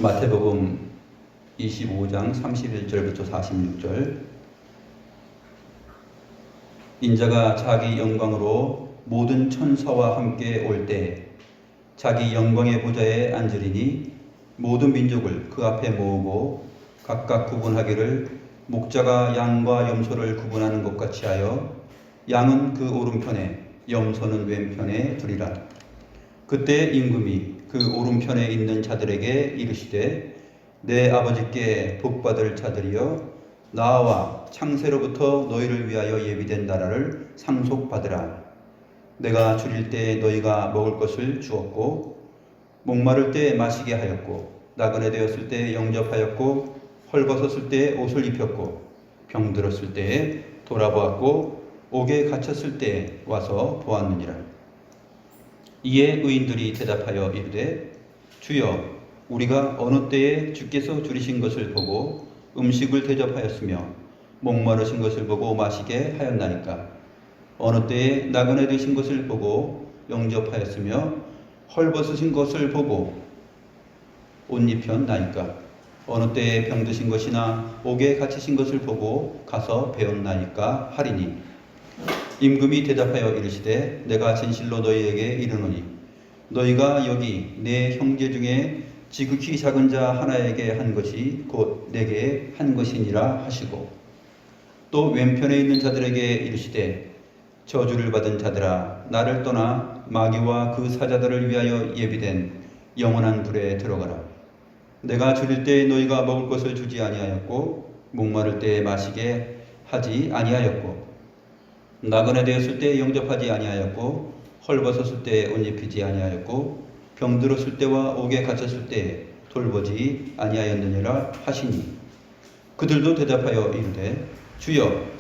마태복음 25장 31절부터 46절. 인자가 자기 영광으로 모든 천사와 함께 올 때 자기 영광의 보좌에 앉으리니 모든 민족을 그 앞에 모으고 각각 구분하기를 목자가 양과 염소를 구분하는 것 같이 하여 양은 그 오른편에 염소는 왼편에 두리라. 그때 임금이 그 오른편에 있는 자들에게 이르시되 내 아버지께 복받을 자들이여 나와 창세로부터 너희를 위하여 예비된 나라를 상속받으라. 내가 줄일 때 너희가 먹을 것을 주었고 목마를 때 마시게 하였고 나그네 되었을 때 영접하였고 헐벗었을 때 옷을 입혔고 병들었을 때에 돌아보았고 옥에 갇혔을 때 와서 보았느니라. 이에 의인들이 대답하여 이르되 주여 우리가 어느 때에 주께서 줄이신 것을 보고 음식을 대접하였으며 목마르신 것을 보고 마시게 하였나이까. 어느 때에 나그네 되신 것을 보고 영접하였으며 헐벗으신 것을 보고 옷 입혔나이까. 어느 때에 병드신 것이나 옥에 갇히신 것을 보고 가서 배웠나이까 하리니. 임금이 대답하여 이르시되 내가 진실로 너희에게 이르노니 너희가 여기 내 형제 중에 지극히 작은 자 하나에게 한 것이 곧 내게 한 것이니라 하시고 또 왼편에 있는 자들에게 이르시되 저주를 받은 자들아 나를 떠나 마귀와 그 사자들을 위하여 예비된 영원한 불에 들어가라. 내가 줄일 때 너희가 먹을 것을 주지 아니하였고 목마를 때 마시게 하지 아니하였고 나그네 되었을 때 영접하지 아니하였고 헐벗었을 때 옷 입히지 아니하였고 병들었을 때와 옥에 갇혔을 때 돌보지 아니하였느니라 하시니. 그들도 대답하여 이르되 주여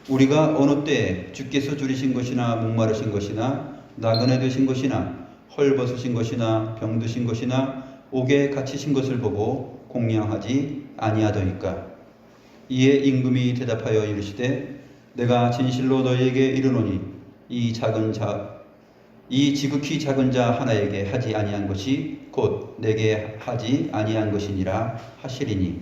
우리가 어느 때에 주께서 줄이신 것이나 목마르신 것이나 나그네 되신 것이나 헐벗으신 것이나 병드신 것이나 옥에 갇히신 것을 보고 공양하지 아니하더이까. 이에 임금이 대답하여 이르시되 내가 진실로 너희에게 이르노니 이 지극히 작은 자 하나에게 하지 아니한 것이 곧 내게 하지 아니한 것이니라 하시리니.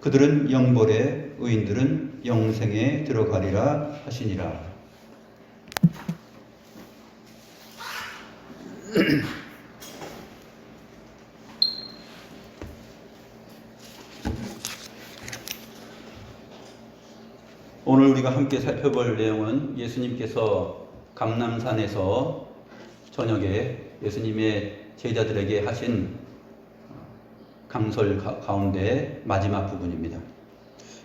그들은 영벌에 의인들은 영생에 들어가리라 하시니라. 오늘 우리가 함께 살펴볼 내용은 예수님께서 감람산에서 저녁에 예수님의 제자들에게 하신 강설 가운데 마지막 부분입니다.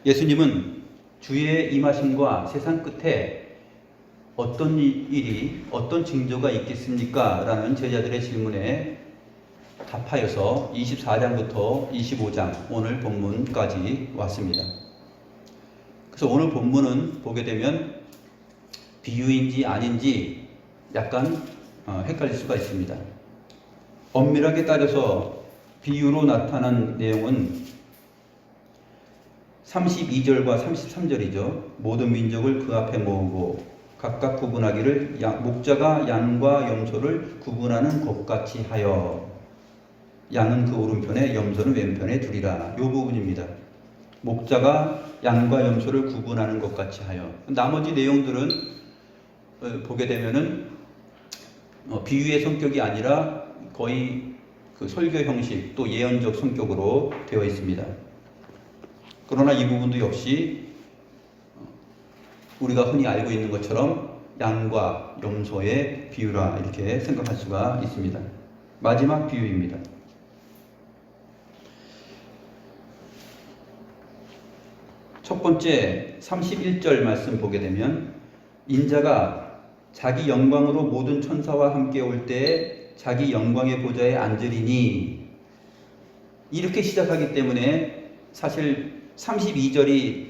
예수님은 주의 임하심과 세상 끝에 어떤 일이 어떤 징조가 있겠습니까? 라는 제자들의 질문에 답하여서 24장부터 25장 오늘 본문까지 왔습니다. 그래서 오늘 본문은 보게 되면 비유인지 아닌지 약간 헷갈릴 수가 있습니다. 엄밀하게 따져서 비유로 나타난 내용은 32절과 33절이죠. 모든 민족을 그 앞에 모으고 각각 구분하기를 목자가 양과 염소를 구분하는 것 같이 하여 양은 그 오른편에 염소는 왼편에 두리라. 이 부분입니다. 목자가 양과 염소를 구분하는 것 같이 하여. 나머지 내용들은 보게 되면은 비유의 성격이 아니라 거의 그 설교 형식 또 예언적 성격으로 되어 있습니다. 그러나 이 부분도 역시 우리가 흔히 알고 있는 것처럼 양과 염소의 비유라 이렇게 생각할 수가 있습니다. 마지막 비유입니다. 첫 번째 31절 말씀 보게 되면 인자가 자기 영광으로 모든 천사와 함께 올 때에 자기 영광의 보좌에 앉으리니 이렇게 시작하기 때문에 사실 32절이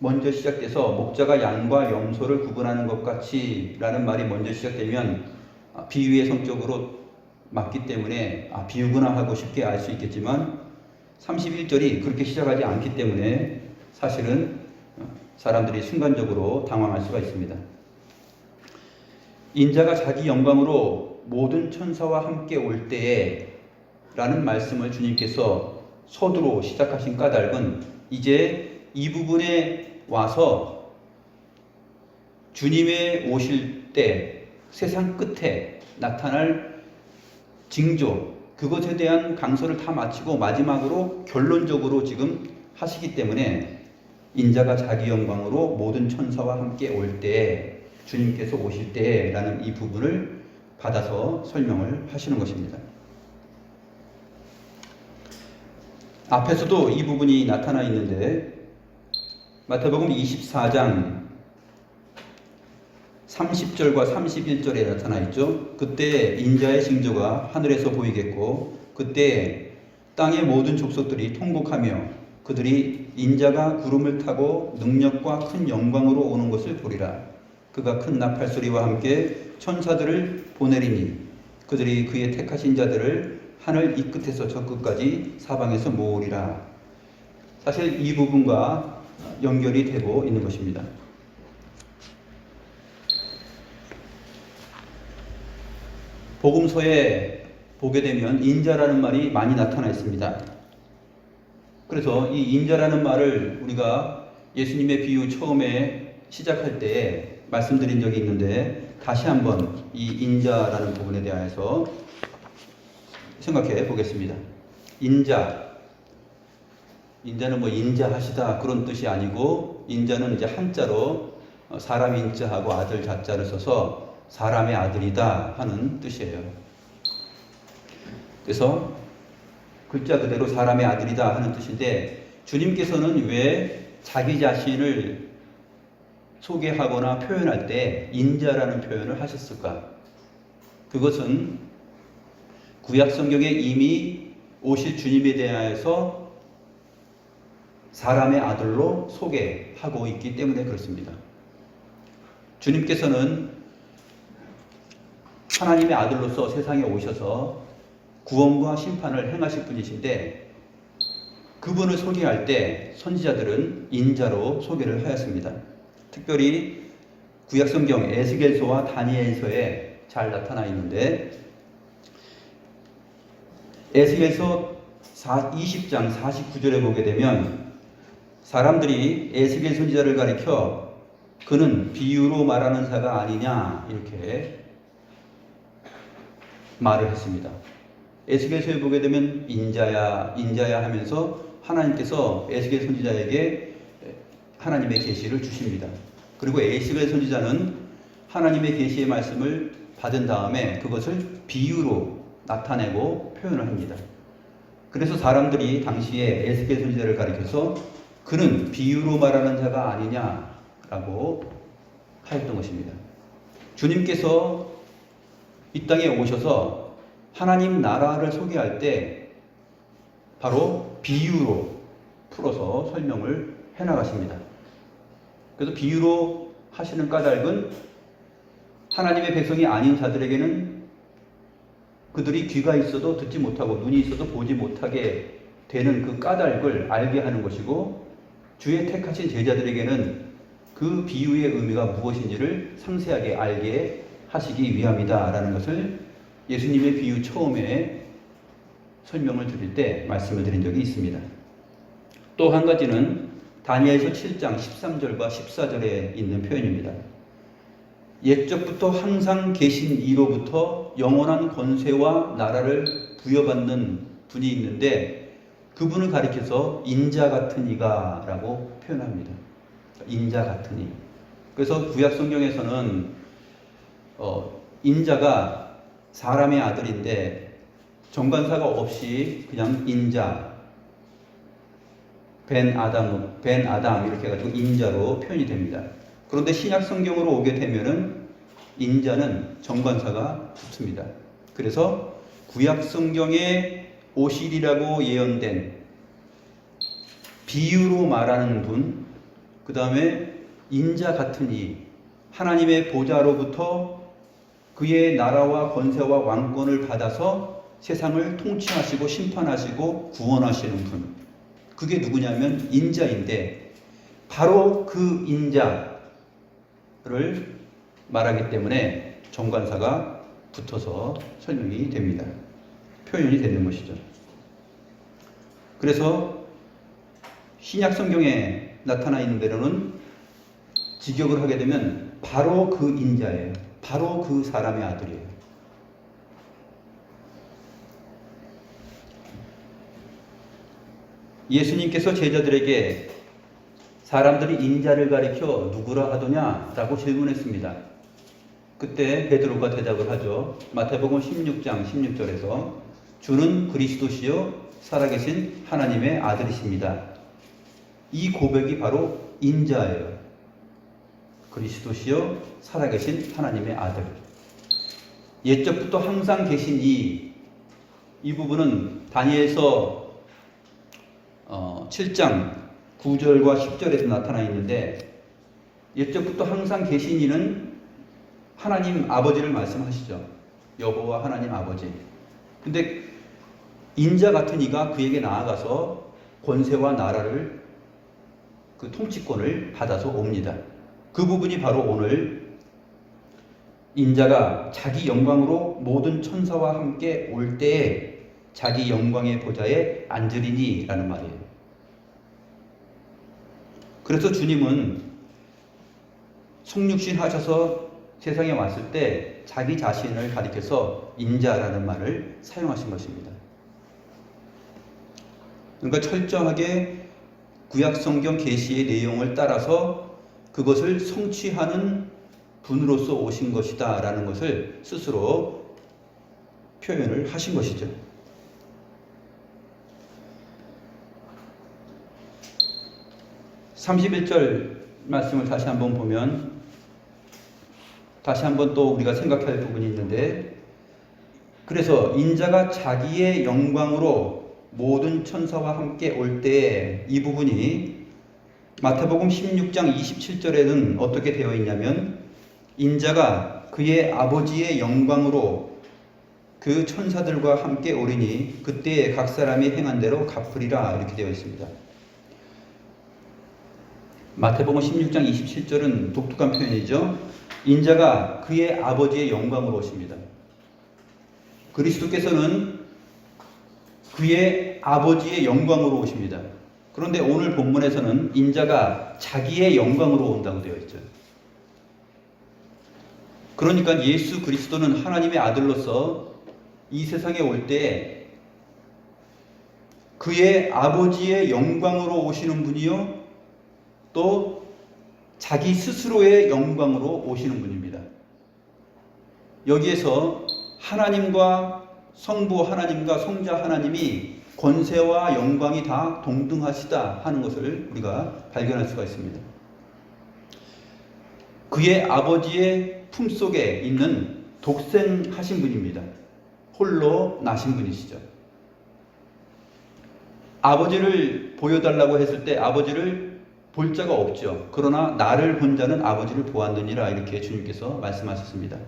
먼저 시작돼서 목자가 양과 염소를 구분하는 것 같이 라는 말이 먼저 시작되면 비유의 성격으로 맞기 때문에 비유구나 하고 쉽게 알 수 있겠지만 31절이 그렇게 시작하지 않기 때문에 사실은 사람들이 순간적으로 당황할 수가 있습니다. 인자가 자기 영광으로 모든 천사와 함께 올 때에 라는 말씀을 주님께서 서두로 시작하신 까닭은 이제 이 부분에 와서 주님의 오실 때 세상 끝에 나타날 징조, 그것에 대한 강서를 다 마치고 마지막으로 결론적으로 지금 하시기 때문에 인자가 자기 영광으로 모든 천사와 함께 올 때, 주님께서 오실 때라는 이 부분을 받아서 설명을 하시는 것입니다. 앞에서도 이 부분이 나타나 있는데 마태복음 24장 30절과 31절에 나타나 있죠. 그때 인자의 징조가 하늘에서 보이겠고 그때 땅의 모든 족속들이 통곡하며 그들이 인자가 구름을 타고 능력과 큰 영광으로 오는 것을 보리라. 그가 큰 나팔소리와 함께 천사들을 보내리니 그들이 그의 택하신 자들을 하늘 이 끝에서 저 끝까지 사방에서 모으리라. 사실 이 부분과 연결이 되고 있는 것입니다. 복음서에 보게 되면 인자라는 말이 많이 나타나 있습니다. 그래서 이 인자라는 말을 우리가 예수님의 비유 처음에 시작할 때 말씀드린 적이 있는데 다시 한번 이 인자라는 부분에 대해서 생각해 보겠습니다. 인자는 뭐 인자하시다 그런 뜻이 아니고 인자는 이제 한자로 사람 인자하고 아들 자자를 써서 사람의 아들이다 하는 뜻이에요. 그래서 글자 그대로 사람의 아들이다 하는 뜻인데 주님께서는 왜 자기 자신을 소개하거나 표현할 때 인자라는 표현을 하셨을까? 그것은 구약 성경에 이미 오실 주님에 대하여서 사람의 아들로 소개하고 있기 때문에 그렇습니다. 주님께서는 하나님의 아들로서 세상에 오셔서 구원과 심판을 행하실 분이신데 그분을 소개할 때 선지자들은 인자로 소개를 하였습니다. 특별히 구약성경 에스겔서와 다니엘서에 잘 나타나 있는데 에스겔서 20장 49절에 보게 되면 사람들이 에스겔 선지자를 가리켜 그는 비유로 말하는 자가 아니냐 이렇게 말을 했습니다. 에스겔서에 보게 되면 인자야 하면서 하나님께서 에스겔 선지자에게 하나님의 계시를 주십니다. 그리고 에스겔 선지자는 하나님의 계시의 말씀을 받은 다음에 그것을 비유로 나타내고 표현을 합니다. 그래서 사람들이 당시에 에스겔 선지자를 가리켜서 그는 비유로 말하는 자가 아니냐라고 하였던 것입니다. 주님께서 이 땅에 오셔서 하나님 나라를 소개할 때 바로 비유로 풀어서 설명을 해나가십니다. 그래서 비유로 하시는 까닭은 하나님의 백성이 아닌 자들에게는 그들이 귀가 있어도 듣지 못하고 눈이 있어도 보지 못하게 되는 그 까닭을 알게 하는 것이고 주의 택하신 제자들에게는 그 비유의 의미가 무엇인지를 상세하게 알게 하시기 위함이다라는 것을 예수님의 비유 처음에 설명을 드릴 때 말씀을 드린 적이 있습니다. 또 한 가지는 다니엘서 7장 13절과 14절에 있는 표현입니다. 옛적부터 항상 계신 이로부터 영원한 권세와 나라를 부여받는 분이 있는데 그분을 가리켜서 인자 같은 이가 라고 표현합니다. 인자 같은 이. 그래서 구약 성경에서는 인자가 사람의 아들인데 정관사가 없이 그냥 인자, 벤 아담 이렇게 해가지고 인자로 표현이 됩니다. 그런데 신약 성경으로 오게 되면은 인자는 정관사가 붙습니다. 그래서 구약 성경에 오시리라고 예언된 비유로 말하는 분, 그 다음에 인자 같은 이, 하나님의 보좌로부터 그의 나라와 권세와 왕권을 받아서 세상을 통치하시고 심판하시고 구원하시는 분, 그게 누구냐면 인자인데 바로 그 인자를 말하기 때문에 정관사가 붙어서 설명이 됩니다. 표현이 되는 것이죠. 그래서 신약 성경에 나타나 있는 대로는 직역을 하게 되면 바로 그 인자예요. 바로 그 사람의 아들이에요. 예수님께서 제자들에게 사람들이 인자를 가리켜 누구라 하더냐? 라고 질문했습니다. 그때 베드로가 대답을 하죠. 마태복음 16장 16절에서 주는 그리스도시요 살아계신 하나님의 아들이십니다. 이 고백이 바로 인자예요. 그리스도시요 살아계신 하나님의 아들. 옛적부터 항상 계신 이 부분은 다니엘서 7장 9절과 10절에도 나타나 있는데, 옛적부터 항상 계신 이는 하나님 아버지를 말씀하시죠. 여호와 하나님 아버지. 근데 인자 같은 이가 그에게 나아가서 권세와 나라를, 그 통치권을 받아서 옵니다. 그 부분이 바로 오늘 인자가 자기 영광으로 모든 천사와 함께 올 때에 자기 영광의 보좌에 앉으리니 라는 말이에요. 그래서 주님은 성육신 하셔서 세상에 왔을 때 자기 자신을 가리켜서 인자라는 말을 사용하신 것입니다. 그러니까 철저하게 구약성경 계시의 내용을 따라서 그것을 성취하는 분으로서 오신 것이다 라는 것을 스스로 표현을 하신 것이죠. (31절) 말씀을 다시 한번 보면, 다시 한번 또 우리가 생각할 부분이 있는데, 그래서 인자가 자기의 영광으로 모든 천사와 함께 올 때에, 이 부분이 마태복음 16장 27절에는 어떻게 되어 있냐면, 인자가 그의 아버지의 영광으로 그 천사들과 함께 오리니 그때에 각 사람이 행한 대로 갚으리라, 이렇게 되어 있습니다. 마태복음 16장 27절은 독특한 표현이죠. 인자가 그의 아버지의 영광으로 오십니다. 그리스도께서는 그의 아버지의 영광으로 오십니다. 그런데 오늘 본문에서는 인자가 자기의 영광으로 온다고 되어 있죠. 그러니까 예수 그리스도는 하나님의 아들로서 이 세상에 올 때 그의 아버지의 영광으로 오시는 분이요, 또 자기 스스로의 영광으로 오시는 분입니다. 여기에서 하나님과 성부 하나님과 성자 하나님이 권세와 영광이 다 동등하시다 하는 것을 우리가 발견할 수가 있습니다. 그의 아버지의 품속에 있는 독생하신 분입니다. 홀로 나신 분이시죠. 아버지를 보여달라고 했을 때 아버지를 볼 자가 없죠. 그러나 나를 본 자는 아버지를 보았느니라, 이렇게 주님께서 말씀하셨습니다.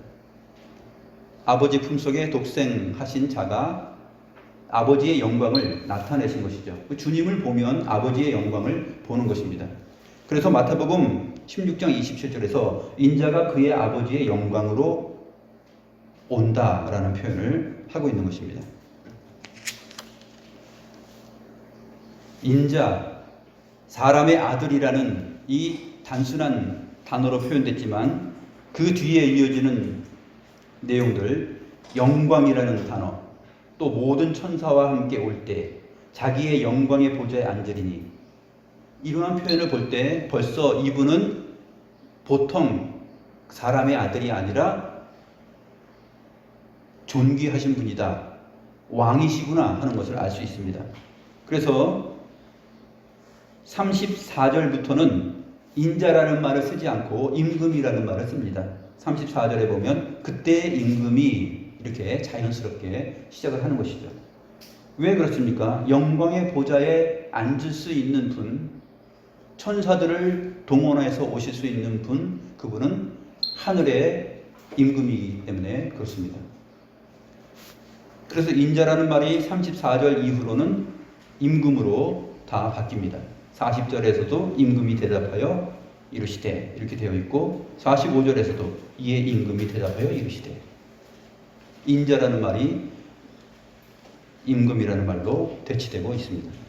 아버지 품속에 독생하신 자가 아버지의 영광을 나타내신 것이죠. 주님을 보면 아버지의 영광을 보는 것입니다. 그래서 마태복음 16장 27절에서 인자가 그의 아버지의 영광으로 온다라는 표현을 하고 있는 것입니다. 인자, 사람의 아들이라는 이 단순한 단어로 표현됐지만 그 뒤에 이어지는 내용들, 영광이라는 단어, 또 모든 천사와 함께 올 때 자기의 영광의 보좌에 앉으리니, 이러한 표현을 볼 때 벌써 이분은 보통 사람의 아들이 아니라 존귀하신 분이다, 왕이시구나 하는 것을 알 수 있습니다. 그래서 34절부터는 인자라는 말을 쓰지 않고 임금이라는 말을 씁니다. 34절에 보면 그때 임금이 이렇게 자연스럽게 시작을 하는 것이죠. 왜 그렇습니까? 영광의 보좌에 앉을 수 있는 분, 천사들을 동원해서 오실 수 있는 분, 그분은 하늘의 임금이기 때문에 그렇습니다. 그래서 인자라는 말이 34절 이후로는 임금으로 다 바뀝니다. 40절에서도 임금이 대답하여 이르시되, 이렇게 되어 있고 45절에서도 이에 임금이 대답하여 이르시되, 인자라는 말이 임금이라는 말로 대치되고 있습니다.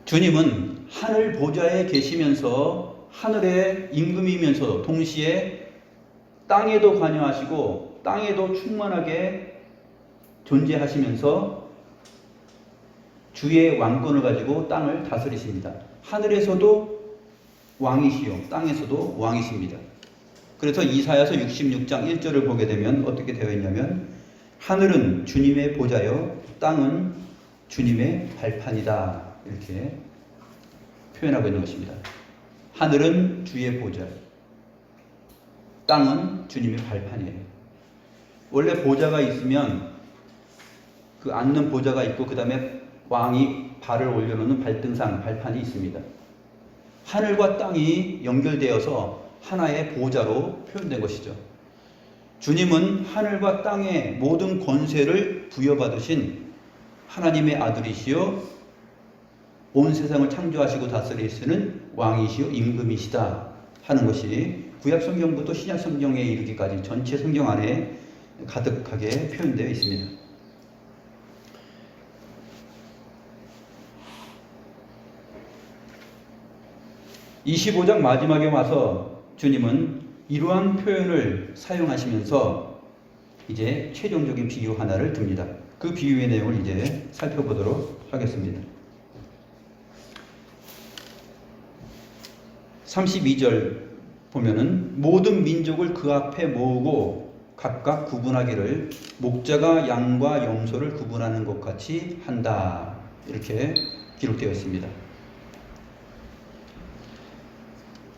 주님은 하늘 보좌에 계시면서 하늘의 임금이면서 동시에 땅에도 관여하시고 땅에도 충만하게 존재하시면서 주의 왕권을 가지고 땅을 다스리십니다. 하늘에서도 왕이시요 땅에서도 왕이십니다. 그래서 이사야서 66장 1절을 보게 되면 어떻게 되어 있냐면 하늘은 주님의 보좌요 땅은 주님의 발판이다 이렇게 표현하고 있는 것입니다. 하늘은 주의 보좌, 땅은 주님의 발판이에요. 원래 보좌가 있으면 그 앉는 보좌가 있고 그 다음에 왕이 발을 올려놓는 발등상, 발판이 있습니다. 하늘과 땅이 연결되어서 하나의 보좌로 표현된 것이죠. 주님은 하늘과 땅의 모든 권세를 부여받으신 하나님의 아들이시요 온 세상을 창조하시고 다스리시는 왕이시요 임금이시다 하는 것이 구약 성경부터 신약 성경에 이르기까지 전체 성경 안에 가득하게 표현되어 있습니다. (25장) 마지막에 와서 주님은 이러한 표현을 사용하시면서 이제 최종적인 비유 하나를 듭니다. 그 비유의 내용을 이제 살펴보도록 하겠습니다. 32절 보면은 모든 민족을 그 앞에 모으고 각각 구분하기를 목자가 양과 염소를 구분하는 것 같이 한다 이렇게 기록되어 있습니다.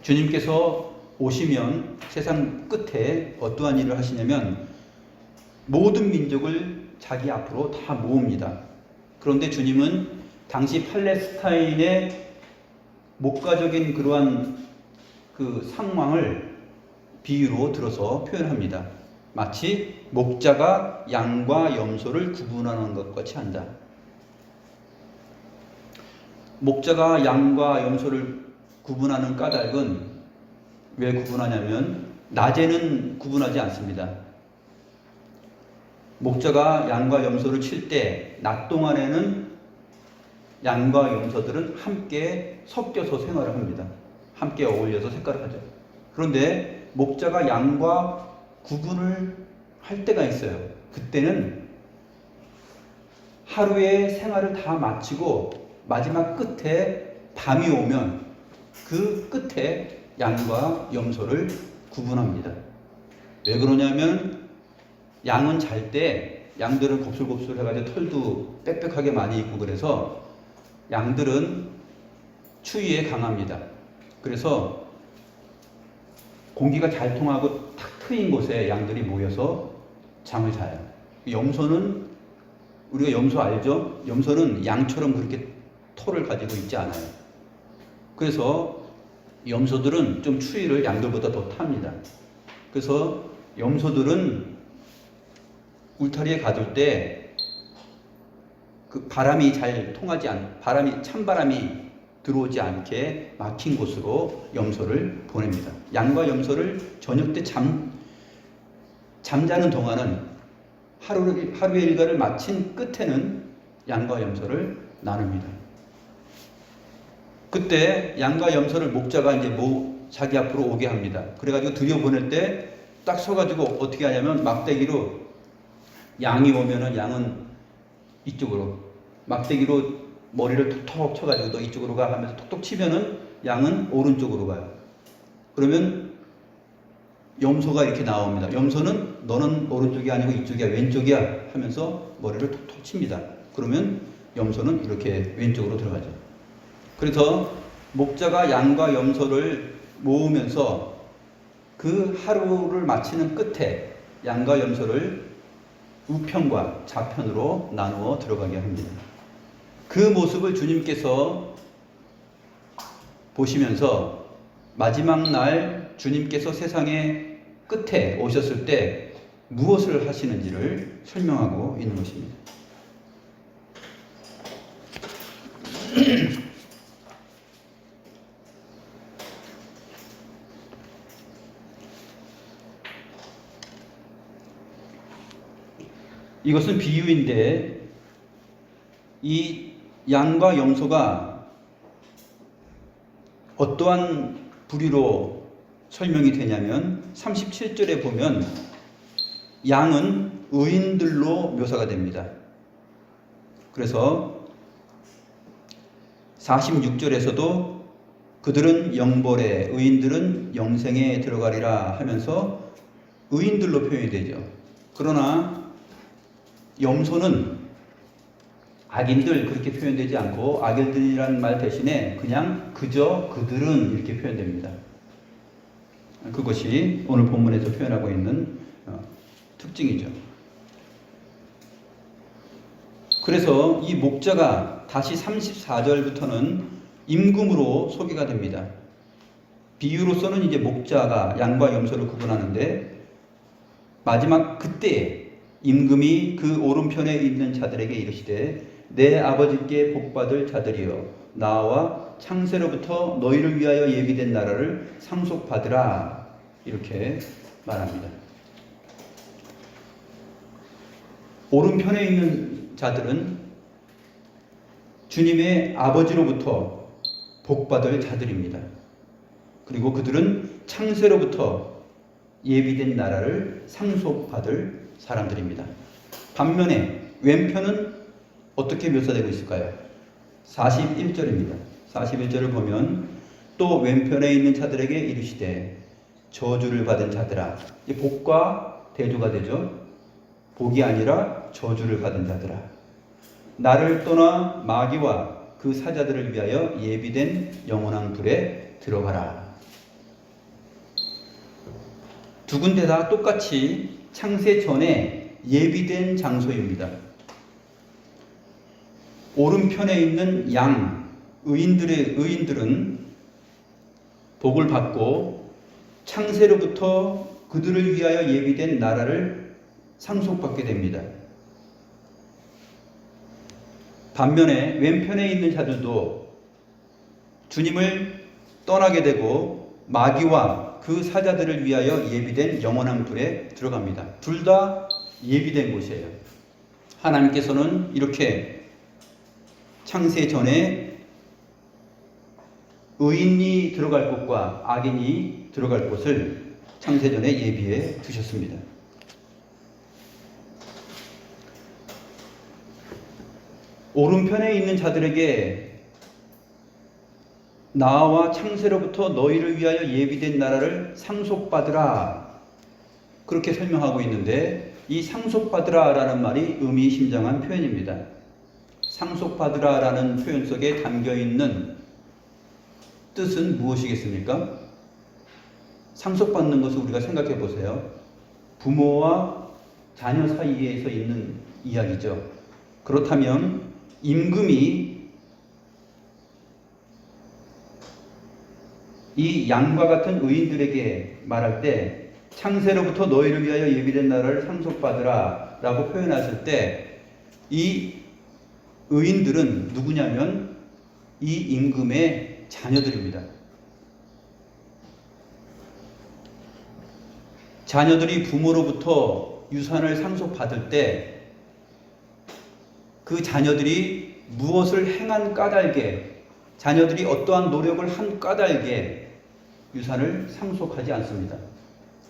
주님께서 오시면 세상 끝에 어떠한 일을 하시냐면 모든 민족을 자기 앞으로 다 모읍니다. 그런데 주님은 당시 팔레스타인의 목가적인 그러한 그 상황을 비유로 들어서 표현합니다. 마치 목자가 양과 염소를 구분하는 것 같이 한다. 목자가 양과 염소를 구분하는 까닭은 왜 구분하냐면 낮에는 구분하지 않습니다. 목자가 양과 염소를 칠 때 낮 동안에는 양과 염소들은 함께 섞여서 생활을 합니다. 함께 어울려서 생활을 하죠. 그런데 목자가 양과 구분을 할 때가 있어요. 그때는 하루의 생활을 다 마치고 마지막 끝에 밤이 오면 그 끝에 양과 염소를 구분합니다. 왜 그러냐면 양은 잘 때 양들은 곱슬곱슬 해가지고 털도 빽빽하게 많이 있고 그래서 양들은 추위에 강합니다. 그래서 공기가 잘 통하고 탁 트인 곳에 양들이 모여서 잠을 자요. 염소는 우리가 염소 알죠? 염소는 양처럼 그렇게 털을 가지고 있지 않아요. 그래서 염소들은 좀 추위를 양들보다 더 탑니다. 그래서 염소들은 울타리에 가둘 때 그 바람이 잘 통하지 찬바람이 들어오지 않게 막힌 곳으로 염소를 보냅니다. 양과 염소를 저녁 때 잠자는 동안은 하루의 일과를 마친 끝에는 양과 염소를 나눕니다. 그때 양과 염소를 목자가 이제 자기 앞으로 오게 합니다. 그래가지고 들여보낼 때 딱 서가지고 어떻게 하냐면 막대기로 양이 오면은 양은 이쪽으로 막대기로 머리를 톡톡 쳐가지고 너 이쪽으로 가 하면서 톡톡 치면은 양은 오른쪽으로 가요. 그러면 염소가 이렇게 나옵니다. 염소는 너는 오른쪽이 아니고 이쪽이야 왼쪽이야 하면서 머리를 톡톡 칩니다. 그러면 염소는 이렇게 왼쪽으로 들어가죠. 그래서 목자가 양과 염소를 모으면서 그 하루를 마치는 끝에 양과 염소를 우편과 좌편으로 나누어 들어가게 합니다. 그 모습을 주님께서 보시면서 마지막 날 주님께서 세상의 끝에 오셨을 때 무엇을 하시는지를 설명하고 있는 것입니다. 이것은 비유인데 이 양과 염소가 어떠한 부류로 설명이 되냐면 37절에 보면 양은 의인들로 묘사가 됩니다. 그래서 46절에서도 그들은 영벌에 의인들은 영생에 들어가리라 하면서 의인들로 표현이 되죠. 그러나 염소는 악인들 그렇게 표현되지 않고 악인들이라는 말 대신에 그냥 그저 그들은 이렇게 표현됩니다. 그것이 오늘 본문에서 표현하고 있는 특징이죠. 그래서 이 목자가 다시 34절부터는 임금으로 소개가 됩니다. 비유로서는 이제 목자가 양과 염소를 구분하는데 마지막 그때에 임금이 그 오른편에 있는 자들에게 이르시되 내 아버지께 복받을 자들이여 나와 창세로부터 너희를 위하여 예비된 나라를 상속받으라 이렇게 말합니다. 오른편에 있는 자들은 주님의 아버지로부터 복받을 자들입니다. 그리고 그들은 창세로부터 예비된 나라를 상속받을 사람들입니다. 반면에 왼편은 어떻게 묘사되고 있을까요? 41절입니다. 41절을 보면 또 왼편에 있는 자들에게 이르시되 저주를 받은 자들아. 복과 대조가 되죠. 복이 아니라 저주를 받은 자들아. 나를 떠나 마귀와 그 사자들을 위하여 예비된 영원한 불에 들어가라. 두 군데 다 똑같이 창세 전에 예비된 장소입니다. 오른편에 있는 양, 의인들은 복을 받고 창세로부터 그들을 위하여 예비된 나라를 상속받게 됩니다. 반면에 왼편에 있는 자들도 주님을 떠나게 되고 마귀와 그 사자들을 위하여 예비된 영원한 불에 들어갑니다. 둘 다 예비된 곳이에요. 하나님께서는 이렇게 창세 전에 의인이 들어갈 곳과 악인이 들어갈 곳을 창세 전에 예비해 두셨습니다. 오른편에 있는 자들에게 나와 창세로부터 너희를 위하여 예비된 나라를 상속받으라 그렇게 설명하고 있는데 이 상속받으라 라는 말이 의미심장한 표현입니다. 상속받으라 라는 표현 속에 담겨있는 뜻은 무엇이겠습니까? 상속받는 것을 우리가 생각해 보세요. 부모와 자녀 사이에서 있는 이야기죠. 그렇다면 임금이 이 양과 같은 의인들에게 말할 때 창세로부터 너희를 위하여 예비된 나라를 상속받으라 라고 표현하실 때 이 의인들은 누구냐면 이 임금의 자녀들입니다. 자녀들이 부모로부터 유산을 상속받을 때 그 자녀들이 무엇을 행한 까닭에 자녀들이 어떠한 노력을 한 까닭에 유산을 상속하지 않습니다.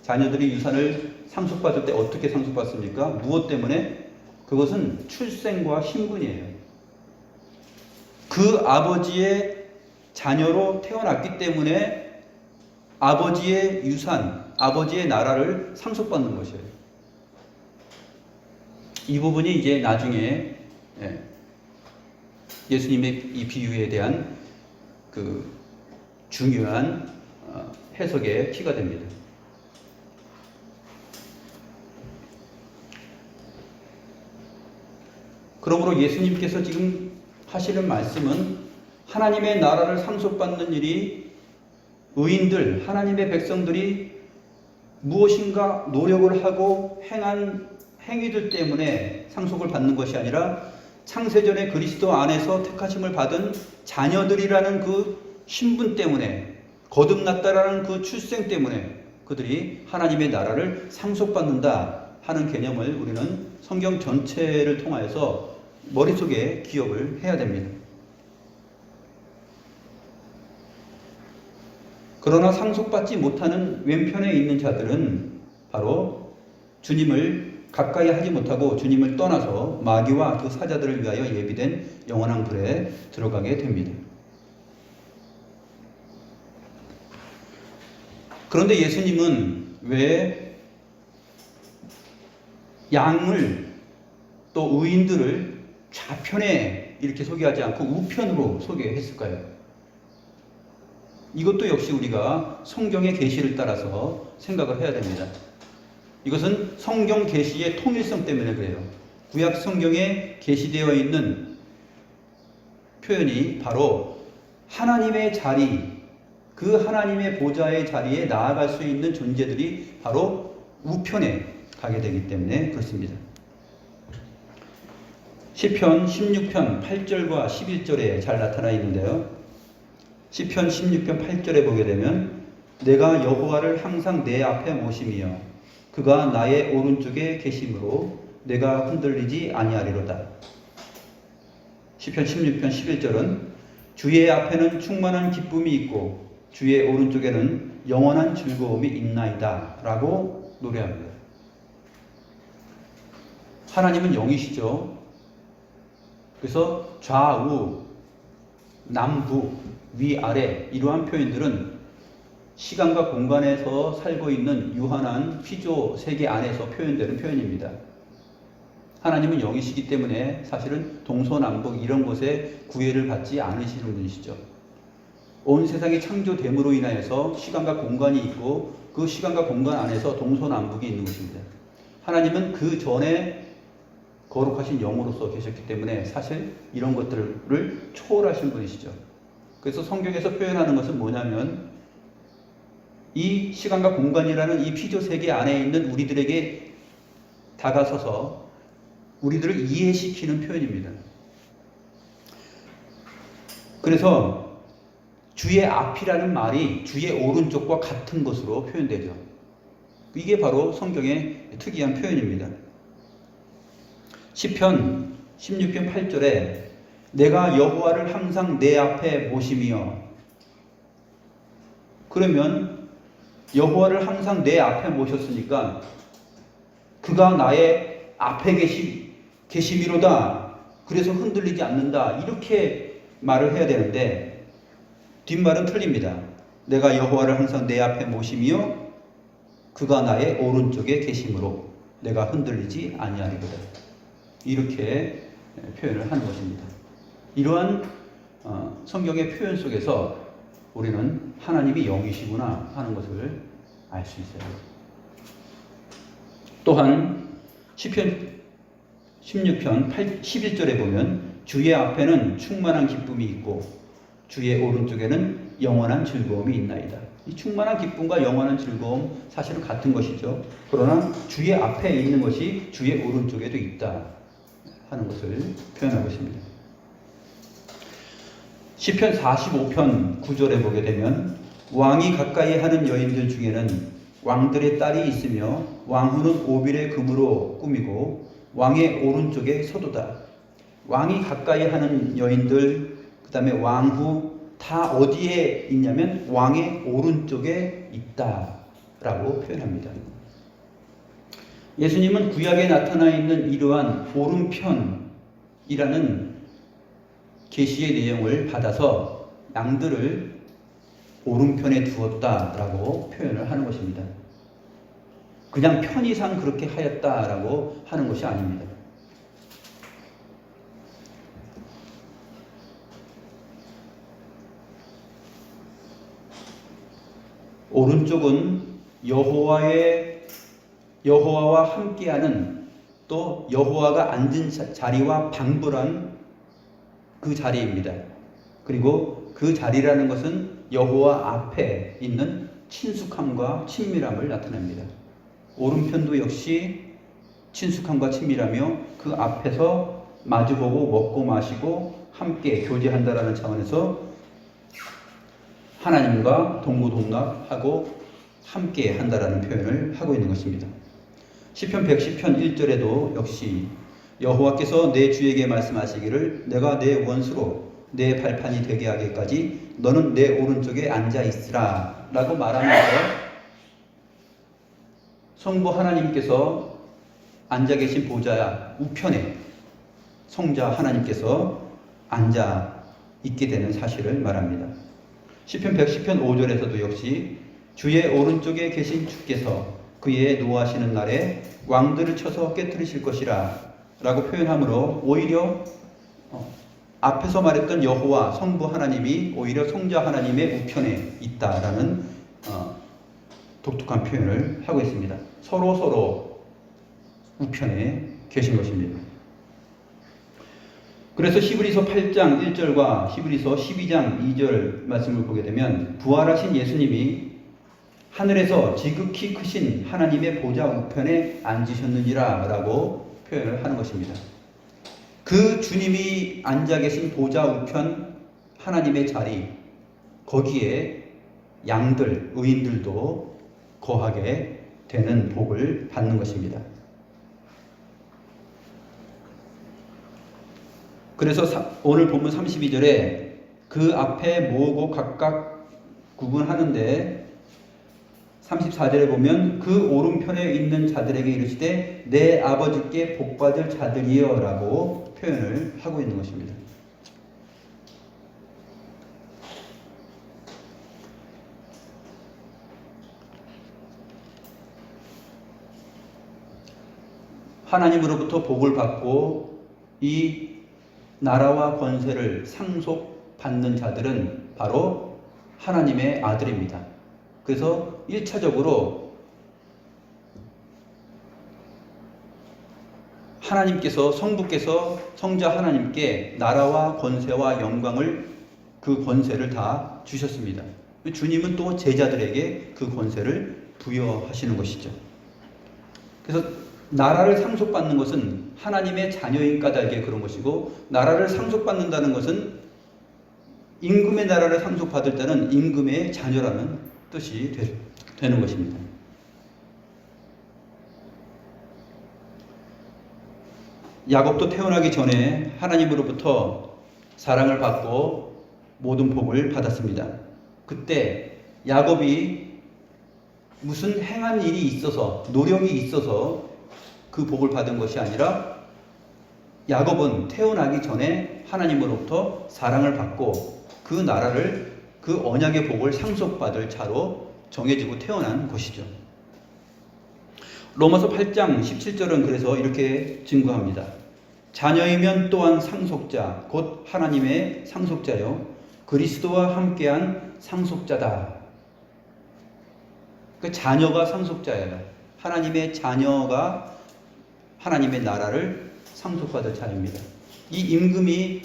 자녀들이 유산을 상속받을 때 어떻게 상속받습니까? 무엇 때문에? 그것은 출생과 신분이에요. 그 아버지의 자녀로 태어났기 때문에 아버지의 유산, 아버지의 나라를 상속받는 것이에요. 이 부분이 이제 나중에 예수님의 이 비유에 대한 그 중요한 해석의 키가 됩니다. 그러므로 예수님께서 지금 하시는 말씀은 하나님의 나라를 상속받는 일이 의인들, 하나님의 백성들이 무엇인가 노력을 하고 행한 행위들 때문에 상속을 받는 것이 아니라 창세전에 그리스도 안에서 택하심을 받은 자녀들이라는 그 신분 때문에, 거듭났다라는 그 출생 때문에 그들이 하나님의 나라를 상속받는다 하는 개념을 우리는 성경 전체를 통하여서 머릿속에 기억을 해야 됩니다. 그러나 상속받지 못하는 왼편에 있는 자들은 바로 주님을 가까이 하지 못하고 주님을 떠나서 마귀와 그 사자들을 위하여 예비된 영원한 불에 들어가게 됩니다. 그런데 예수님은 왜 양을 또 의인들을 좌편에 이렇게 소개하지 않고 우편으로 소개했을까요? 이것도 역시 우리가 성경의 계시를 따라서 생각을 해야 됩니다. 이것은 성경 계시의 통일성 때문에 그래요. 구약 성경에 계시되어 있는 표현이 바로 하나님의 자리, 그 하나님의 보좌의 자리에 나아갈 수 있는 존재들이 바로 우편에 가게 되기 때문에 그렇습니다. 시편 16편 8절과 11절에 잘 나타나 있는데요. 시편 16편 8절에 보게 되면 내가 여호와를 항상 내 앞에 모심이여 그가 나의 오른쪽에 계심으로 내가 흔들리지 아니하리로다. 시편 16편 11절은 주의 앞에는 충만한 기쁨이 있고 주의 오른쪽에는 영원한 즐거움이 있나이다 라고 노래합니다. 하나님은 영이시죠. 그래서 좌우, 남북, 위아래 이러한 표현들은 시간과 공간에서 살고 있는 유한한 피조 세계 안에서 표현되는 표현입니다. 하나님은 영이시기 때문에 사실은 동서남북 이런 곳에 구애를 받지 않으시는 분이시죠. 온 세상이 창조됨으로 인하여서 시간과 공간이 있고 그 시간과 공간 안에서 동서남북이 있는 것입니다. 하나님은 그 전에 거룩하신 영으로서 계셨기 때문에 사실 이런 것들을 초월하신 분이시죠. 그래서 성경에서 표현하는 것은 뭐냐면 이 시간과 공간이라는 이 피조 세계 안에 있는 우리들에게 다가서서 우리들을 이해시키는 표현입니다. 그래서 주의 앞이라는 말이 주의 오른쪽과 같은 것으로 표현되죠. 이게 바로 성경의 특이한 표현입니다. 시편 16편 8절에 내가 여호와를 항상 내 앞에 모심이여. 그러면 여호와를 항상 내 앞에 모셨으니까 그가 나의 앞에 계심이로다. 그래서 흔들리지 않는다. 이렇게 말을 해야 되는데 뒷말은 틀립니다. 내가 여호와를 항상 내 앞에 모심이여 그가 나의 오른쪽에 계심으로 내가 흔들리지 아니하리로다. 이렇게 표현을 하는 것입니다. 이러한 성경의 표현 속에서 우리는 하나님이 영이시구나 하는 것을 알 수 있어요. 또한 시편 16편 11절에 보면 주의 앞에는 충만한 기쁨이 있고 주의 오른쪽에는 영원한 즐거움이 있나이다. 이 충만한 기쁨과 영원한 즐거움 사실은 같은 것이죠. 그러나 주의 앞에 있는 것이 주의 오른쪽에도 있다 하는 것을 표현하고 있습니다. 시편 45편 9절에 보게 되면 왕이 가까이 하는 여인들 중에는 왕들의 딸이 있으며 왕후는 오빌의 금으로 꾸미고 왕의 오른쪽에 서도다. 왕이 가까이 하는 여인들, 그 다음에 왕후 다 어디에 있냐면 왕의 오른쪽에 있다라고 표현합니다. 예수님은 구약에 나타나 있는 이러한 오른편이라는 계시의 내용을 받아서 양들을 오른편에 두었다라고 표현을 하는 것입니다. 그냥 편의상 그렇게 하였다라고 하는 것이 아닙니다. 오른쪽은 여호와와 함께하는 또 여호와가 앉은 자리와 방불한 그 자리입니다. 그리고 그 자리라는 것은 여호와 앞에 있는 친숙함과 친밀함을 나타냅니다. 오른편도 역시 친숙함과 친밀하며 그 앞에서 마주보고 먹고 마시고 함께 교제한다라는 차원에서 하나님과 동무동락하고 함께 한다라는 표현을 하고 있는 것입니다. 시편 110편 1절에도 역시 여호와께서 내 주에게 말씀하시기를 내가 내 원수로 내 발판이 되게 하기까지 너는 내 오른쪽에 앉아 있으라 라고 말하면서 성부 하나님께서 앉아 계신 보좌 우편에 성자 하나님께서 앉아 있게 되는 사실을 말합니다. 시편 110편 5절에서도 역시 주의 오른쪽에 계신 주께서 그의 노하시는 날에 왕들을 쳐서 깨뜨리실 것이라 라고 표현하므로 오히려 앞에서 말했던 여호와 성부 하나님이 오히려 성자 하나님의 우편에 있다라는 독특한 표현을 하고 있습니다. 서로 우편에 계신 것입니다. 그래서 히브리서 8장 1절과 히브리서 12장 2절 말씀을 보게 되면 부활하신 예수님이 하늘에서 지극히 크신 하나님의 보좌 우편에 앉으셨느니라 라고 표현을 하는 것입니다. 그 주님이 앉아 계신 보좌 우편 하나님의 자리, 거기에 양들, 의인들도 거하게 되는 복을 받는 것입니다. 그래서 오늘 본문 32절에 그 앞에 모으고 각각 구분하는데 34절에 보면 그 오른편에 있는 자들에게 이르시되 내 아버지께 복받을 자들이여 라고 표현을 하고 있는 것입니다. 하나님으로부터 복을 받고 이 나라와 권세를 상속받는 자들은 바로 하나님의 아들입니다. 그래서 1차적으로 하나님께서 성부께서 성자 하나님께 나라와 권세와 영광을 그 권세를 다 주셨습니다. 주님은 또 제자들에게 그 권세를 부여하시는 것이죠. 그래서 나라를 상속받는 것은 하나님의 자녀인 까닭에 그런 것이고 나라를 상속받는다는 것은 임금의 나라를 상속받을 때는 임금의 자녀라는 뜻이 되는 것입니다. 야곱도 태어나기 전에 하나님으로부터 사랑을 받고 모든 복을 받았습니다. 그때 야곱이 무슨 행한 일이 있어서 노력이 있어서 그 복을 받은 것이 아니라 야곱은 태어나기 전에 하나님으로부터 사랑을 받고 그 나라를 그 언약의 복을 상속받을 자로 정해지고 태어난 것이죠. 로마서 8장 17절은 그래서 이렇게 증거합니다. 자녀이면 또한 상속자 곧 하나님의 상속자요 그리스도와 함께한 상속자다. 그 자녀가 상속자예요. 하나님의 자녀가 하나님의 나라를 상속받을 자입니다. 이 임금이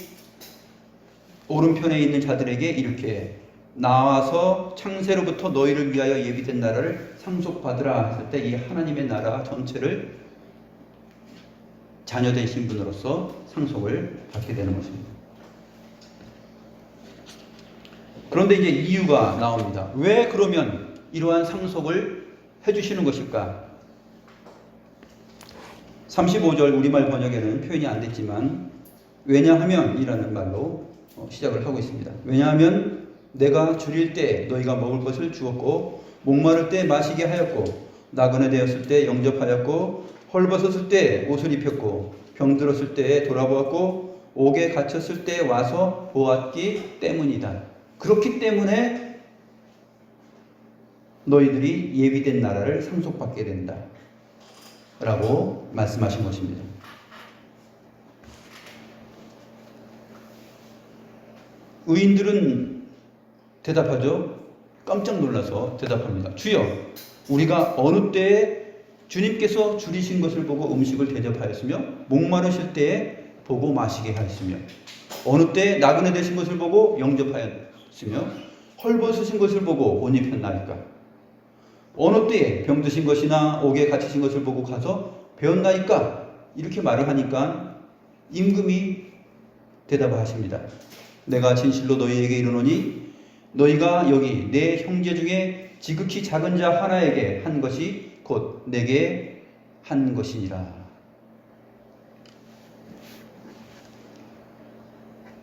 오른편에 있는 자들에게 이렇게 나와서 창세로부터 너희를 위하여 예비된 나라를 상속받으라 했을 때 이 하나님의 나라 전체를 자녀된 신분으로서 상속을 받게 되는 것입니다. 그런데 이제 이유가 나옵니다. 왜 그러면 이러한 상속을 해주시는 것일까? 35절 우리말 번역에는 표현이 안 됐지만 왜냐하면 이라는 말로 시작을 하고 있습니다. 왜냐하면 내가 줄일 때 너희가 먹을 것을 주었고 목마를 때 마시게 하였고 나그네 되었을 때 영접하였고 헐벗었을 때 옷을 입혔고 병들었을 때 돌아보았고 옥에 갇혔을 때 와서 보았기 때문이다. 그렇기 때문에 너희들이 예비된 나라를 상속받게 된다 라고 말씀하신 것입니다. 의인들은 대답하죠. 깜짝 놀라서 대답합니다. 주여, 우리가 어느 때에 주님께서 줄이신 것을 보고 음식을 대접하였으며 목마르실 때에 보고 마시게 하였으며 어느 때에 나그네 되신 것을 보고 영접하였으며 헐벗으신 것을 보고 옷 입혔나이까? 어느 때에 병드신 것이나 옥에 갇히신 것을 보고 가서 배웠나이까? 이렇게 말을 하니까 임금이 대답을 하십니다. 내가 진실로 너희에게 이르노니 너희가 여기 내 형제 중에 지극히 작은 자 하나에게 한 것이 곧 내게 한 것이니라.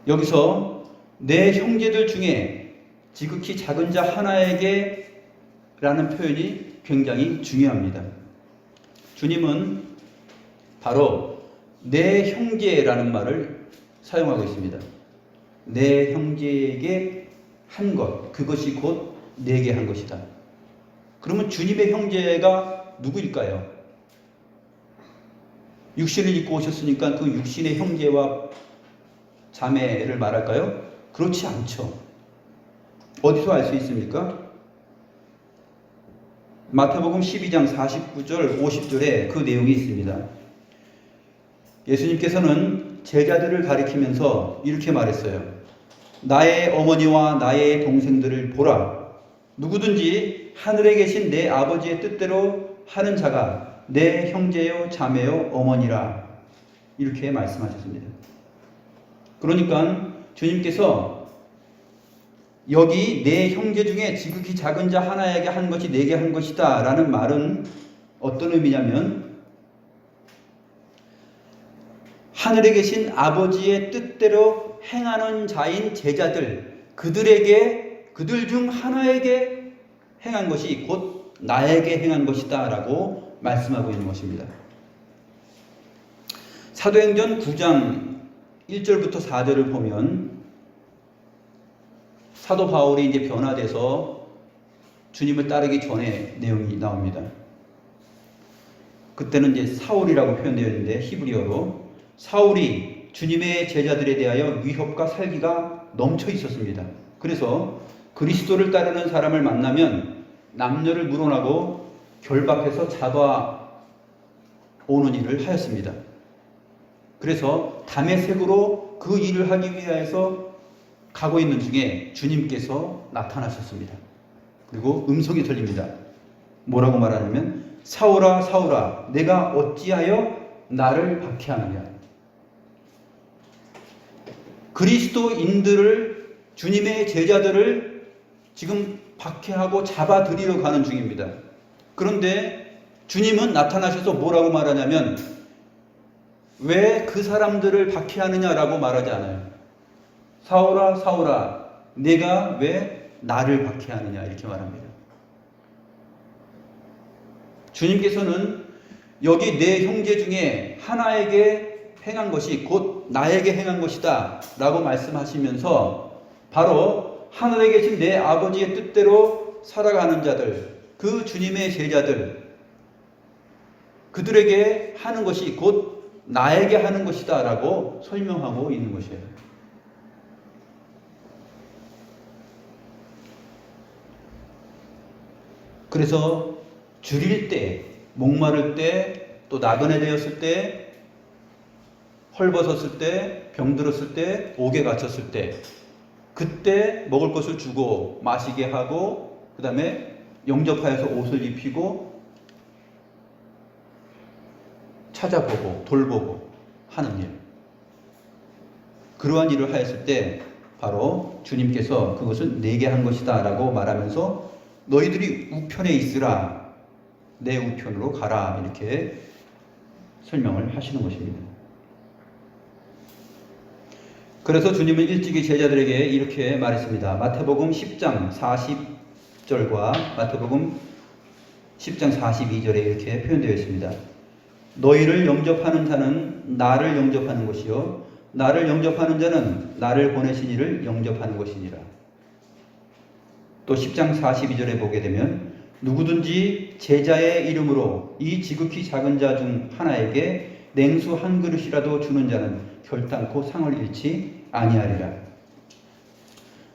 여기서 내 형제들 중에 지극히 작은 자 하나에게 라는 표현이 굉장히 중요합니다. 주님은 바로 내 형제라는 말을 사용하고 있습니다. 내 형제에게 한 것, 그것이 곧 내게 한 것이다. 그러면 주님의 형제가 누구일까요? 육신을 입고 오셨으니까 그 육신의 형제와 자매를 말할까요? 그렇지 않죠. 어디서 알 수 있습니까? 마태복음 12장 49절 50절에 그 내용이 있습니다. 예수님께서는 제자들을 가리키면서 이렇게 말했어요. 나의 어머니와 나의 동생들을 보라. 누구든지 하늘에 계신 내 아버지의 뜻대로 하는 자가 내 형제요 자매요 어머니라. 이렇게 말씀하셨습니다. 그러니까 주님께서 여기 내 형제 중에 지극히 작은 자 하나에게 한 것이 내게 한 것이다 라는 말은 어떤 의미냐면 하늘에 계신 아버지의 뜻대로 행하는 자인 제자들, 그들 중 하나에게 행한 것이 곧 나에게 행한 것이다 라고 말씀하고 있는 것입니다. 사도행전 9장 1절부터 4절을 보면 사도 바울이 이제 변화돼서 주님을 따르기 전에 내용이 나옵니다. 그때는 이제 사울이라고 표현되어 있는데 히브리어로 사울이 주님의 제자들에 대하여 위협과 살기가 넘쳐 있었습니다. 그래서 그리스도를 따르는 사람을 만나면 남녀를 물어나고 결박해서 잡아오는 일을 하였습니다. 그래서 다메섹으로 그 일을 하기 위해서 가고 있는 중에 주님께서 나타나셨습니다. 그리고 음성이 들립니다. 뭐라고 말하냐면 사울아 사울아 내가 어찌하여 나를 박해하느냐. 그리스도인들을 주님의 제자들을 지금 박해하고 잡아들이러 가는 중입니다. 그런데 주님은 나타나셔서 뭐라고 말하냐면 왜 그 사람들을 박해하느냐라고 말하지 않아요. 사울아 사울아 내가 왜 나를 박해하느냐 이렇게 말합니다. 주님께서는 여기 내 형제 중에 하나에게 행한 것이 곧 나에게 행한 것이다 라고 말씀하시면서 바로 하늘에 계신 내 아버지의 뜻대로 살아가는 자들, 그 주님의 제자들, 그들에게 하는 것이 곧 나에게 하는 것이다 라고 설명하고 있는 것이에요. 그래서 줄일 때, 목마를 때, 또 나그네 되었을 때, 헐벗었을 때, 병들었을 때, 옥에 갇혔을 때, 그때 먹을 것을 주고 마시게 하고 그 다음에 영접하여서 옷을 입히고 찾아보고 돌보고 하는 일. 그러한 일을 하였을 때 바로 주님께서 그것은 내게 한 것이다 라고 말하면서 너희들이 우편에 있으라, 내 우편으로 가라 이렇게 설명을 하시는 것입니다. 그래서 주님은 일찍이 제자들에게 이렇게 말했습니다. 마태복음 10장 40절과 마태복음 10장 42절에 이렇게 표현되어 있습니다. 너희를 영접하는 자는 나를 영접하는 것이요 나를 영접하는 자는 나를 보내신 이를 영접하는 것이니라. 또 10장 42절에 보게 되면 누구든지 제자의 이름으로 이 지극히 작은 자 중 하나에게 냉수 한 그릇이라도 주는 자는 결단코 상을 잃지 아니하리라.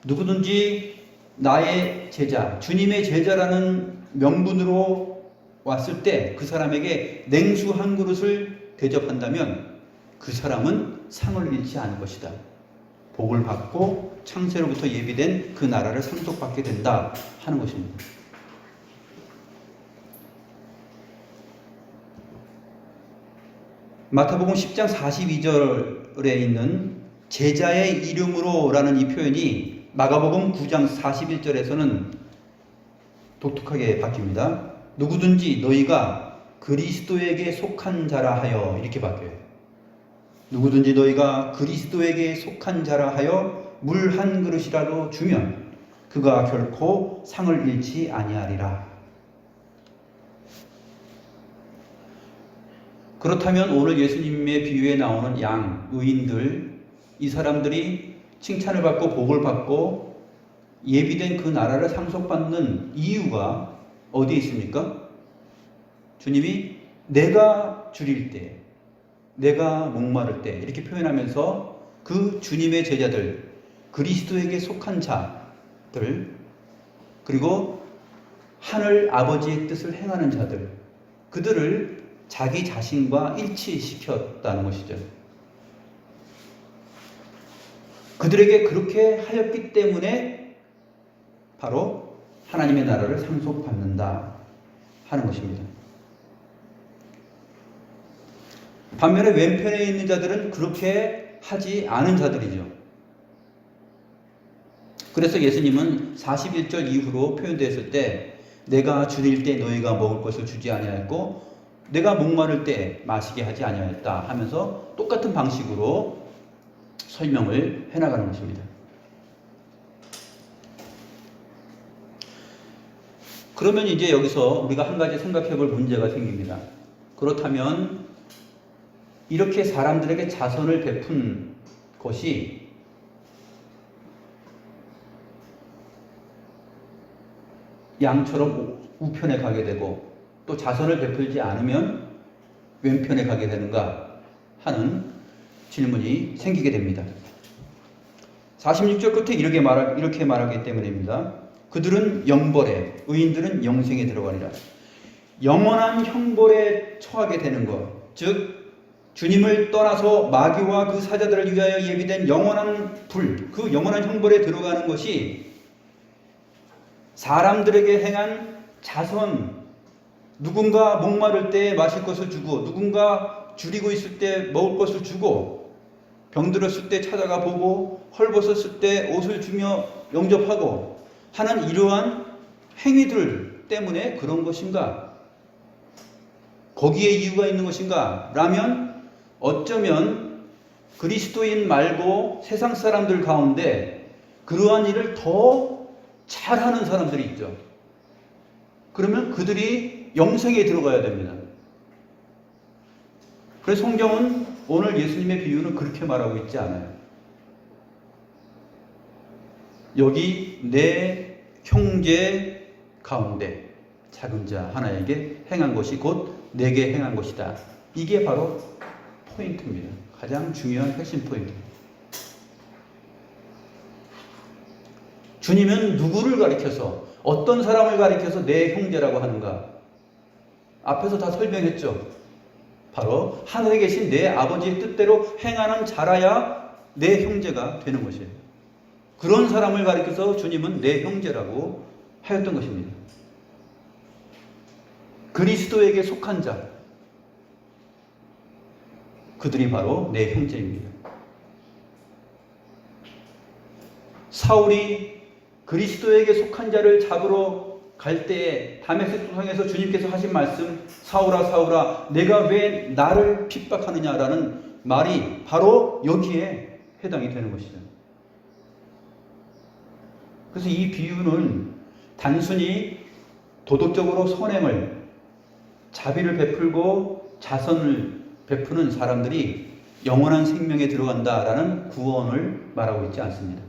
누구든지 나의 제자, 주님의 제자라는 명분으로 왔을 때 그 사람에게 냉수 한 그릇을 대접한다면 그 사람은 상을 잃지 않을 것이다. 복을 받고 창세로부터 예비된 그 나라를 상속받게 된다 하는 것입니다. 마태복음 10장 42절에 있는 제자의 이름으로 라는 이 표현이 마가복음 9장 41절에서는 독특하게 바뀝니다. 누구든지 너희가 그리스도에게 속한 자라 하여 이렇게 바뀌어요. 누구든지 너희가 그리스도에게 속한 자라 하여 물 한 그릇이라도 주면 그가 결코 상을 잃지 아니하리라. 그렇다면 오늘 예수님의 비유에 나오는 양, 의인들, 이 사람들이 칭찬을 받고 복을 받고 예비된 그 나라를 상속받는 이유가 어디에 있습니까? 주님이 내가 줄일 때, 내가 목마를 때 이렇게 표현하면서 그 주님의 제자들, 그리스도에게 속한 자들, 그리고 하늘 아버지의 뜻을 행하는 자들, 그들을 자기 자신과 일치시켰다는 것이죠. 그들에게 그렇게 하였기 때문에 바로 하나님의 나라를 상속받는다 하는 것입니다. 반면에 왼편에 있는 자들은 그렇게 하지 않은 자들이죠. 그래서 예수님은 41절 이후로 표현되었을 때 내가 줄일 때 너희가 먹을 것을 주지 아니하였고 내가 목마를 때 마시게 하지 아니하였다 하면서 똑같은 방식으로 설명을 해나가는 것입니다. 그러면 이제 여기서 우리가 한 가지 생각해 볼 문제가 생깁니다. 그렇다면 이렇게 사람들에게 자선을 베푼 것이 양처럼 우편에 가게 되고 또 자선을 베풀지 않으면 왼편에 가게 되는가 하는 질문이 생기게 됩니다. 46절 끝에 이렇게 말하기 때문입니다. 그들은 영벌에, 의인들은 영생에 들어가리라. 영원한 형벌에 처하게 되는 것, 즉 주님을 떠나서 마귀와 그 사자들을 위하여 예비된 영원한 불, 그 영원한 형벌에 들어가는 것이 사람들에게 행한 자선, 누군가 목마를 때 마실 것을 주고 누군가 줄이고 있을 때 먹을 것을 주고 병들었을 때 찾아가 보고 헐벗었을 때 옷을 주며 영접하고 하는 이러한 행위들 때문에 그런 것인가? 거기에 이유가 있는 것인가? 라면 어쩌면 그리스도인 말고 세상 사람들 가운데 그러한 일을 더 잘하는 사람들이 있죠. 그러면 그들이 영생에 들어가야 됩니다. 그래서 성경은 오늘 예수님의 비유는 그렇게 말하고 있지 않아요. 여기 내 형제 가운데 작은 자 하나에게 행한 것이 곧 내게 행한 것이다. 이게 바로 포인트입니다. 가장 중요한 핵심 포인트. 주님은 누구를 가리켜서 어떤 사람을 가리켜서 내 형제라고 하는가? 앞에서 다 설명했죠. 바로 하늘에 계신 내 아버지의 뜻대로 행하는 자라야 내 형제가 되는 것이에요. 그런 사람을 가리켜서 주님은 내 형제라고 하였던 것입니다. 그리스도에게 속한 자, 그들이 바로 내 형제입니다. 사울이 그리스도에게 속한 자를 잡으러 갈 때에 다메섹 도상에서 주님께서 하신 말씀, 사울아 사울아 내가 왜 나를 핍박하느냐라는 말이 바로 여기에 해당이 되는 것이죠. 그래서 이 비유는 단순히 도덕적으로 선행을, 자비를 베풀고 자선을 베푸는 사람들이 영원한 생명에 들어간다라는 구원을 말하고 있지 않습니다.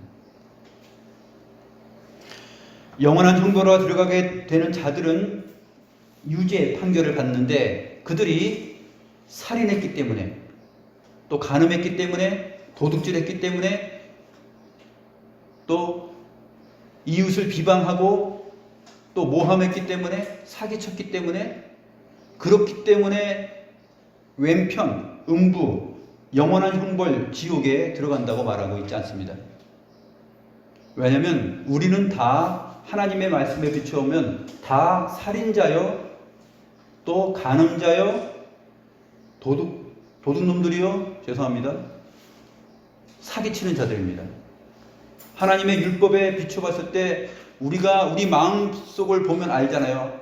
영원한 형벌로 들어가게 되는 자들은 유죄 판결을 받는데 그들이 살인했기 때문에 또 간음했기 때문에 도둑질했기 때문에 또 이웃을 비방하고 또 모함했기 때문에 사기쳤기 때문에 그렇기 때문에 왼편, 음부, 영원한 형벌, 지옥에 들어간다고 말하고 있지 않습니다. 왜냐하면 우리는 다 하나님의 말씀에 비추어보면 다 살인자요, 또 간음자요, 도둑놈들이요, 죄송합니다, 사기치는 자들입니다. 하나님의 율법에 비춰봤을 때 우리가 우리 마음속을 보면 알잖아요.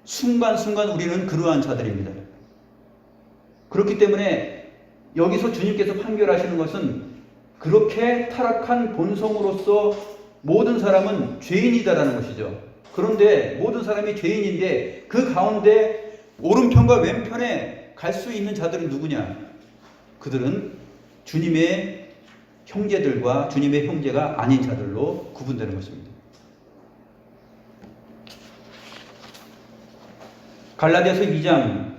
순간순간 우리는 그러한 자들입니다. 그렇기 때문에 여기서 주님께서 판결하시는 것은 그렇게 타락한 본성으로서 모든 사람은 죄인이다라는 것이죠. 그런데 모든 사람이 죄인인데 그 가운데 오른편과 왼편에 갈 수 있는 자들은 누구냐? 그들은 주님의 형제들과 주님의 형제가 아닌 자들로 구분되는 것입니다. 갈라디아서 2장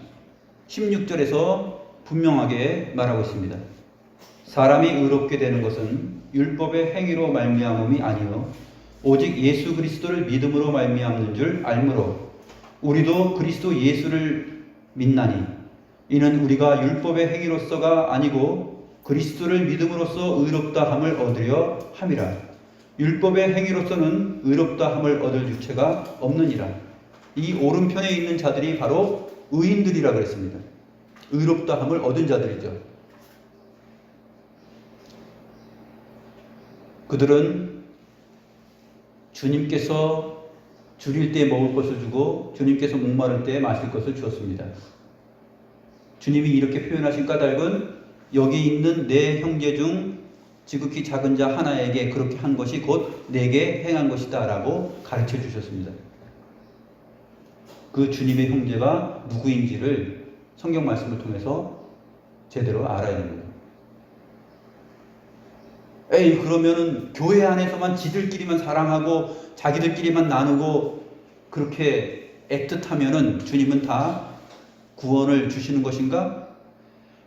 16절에서 분명하게 말하고 있습니다. 사람이 의롭게 되는 것은 율법의 행위로 말미암음이 아니요 오직 예수 그리스도를 믿음으로 말미암는 줄 알므로 우리도 그리스도 예수를 믿나니 이는 우리가 율법의 행위로서가 아니고 그리스도를 믿음으로써 의롭다 함을 얻으려 함이라. 율법의 행위로서는 의롭다 함을 얻을 유체가 없느니라. 이 오른편에 있는 자들이 바로 의인들이라 그랬습니다. 의롭다 함을 얻은 자들이죠. 그들은 주님께서 줄일 때 먹을 것을 주고 주님께서 목마를 때 마실 것을 주었습니다. 주님이 이렇게 표현하신 까닭은 여기 있는 내 형제 중 지극히 작은 자 하나에게 그렇게 한 것이 곧 내게 행한 것이다 라고 가르쳐 주셨습니다. 그 주님의 형제가 누구인지를 성경 말씀을 통해서 제대로 알아야 됩니다. 그러면은 교회 안에서만 지들끼리만 사랑하고 자기들끼리만 나누고 그렇게 애틋하면은 주님은 다 구원을 주시는 것인가?